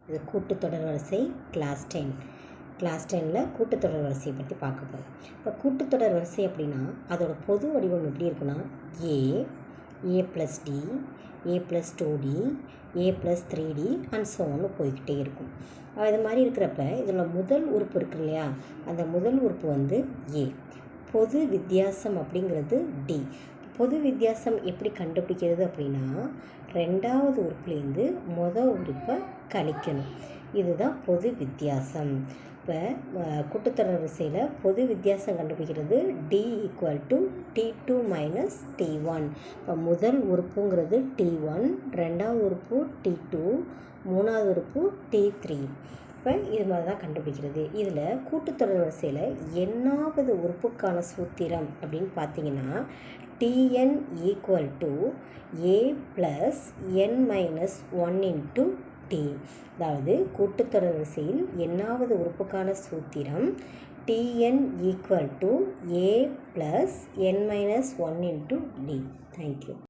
இது கூட்டுத்தொடர் வரிசை கிளாஸ் 10ல் கூட்டுத்தொடர் வரிசையை பற்றி பார்க்க போகிறோம். இப்போ கூட்டுத்தொடர் வரிசை அப்படின்னா அதோட பொது வடிவம் எப்படி இருக்குன்னா A plus D, A plus 2D, A plus 3D and so ஒன்று போய்கிட்டே இருக்கும். இது மாதிரி இருக்கிறப்ப இதில் முதல் உறுப்பு இருக்கு இல்லையா, அந்த முதல் உறுப்பு வந்து ஏ. பொது வித்தியாசம் அப்படிங்கிறது டி. பொது வித்தியாசம் எப்படி கண்டுபிடிக்கிறது அப்படின்னா ரெண்டாவது உறுப்புலேருந்து மொதல் உறுப்பை கழிக்கணும். இதுதான் பொது வித்தியாசம். இப்போ கூட்டுத்தொடர் வரிசையில் பொது வித்தியாசம் கண்டுபிடிக்கிறது D equal to T2 minus T1. இப்போ முதல் உறுப்புங்கிறது T1, ரெண்டாவது உறுப்பு T2, மூணாவது உறுப்பு T3. இப்போ இது மாதிரி தான் கண்டுபிடிக்கிறது. இதில் கூட்டுத்தொடர் வரிசையில் என்னாவது உறுப்புக்கான சூத்திரம் அப்படின்னு பார்த்தீங்கன்னா Tn equal to A plus n minus 1 into D. அதாவது கூட்டுத்தொடர் வரிசையில் என்னாவது உறுப்புக்கான சூத்திரம் Tn equal to A plus n minus 1 into D. Thank you.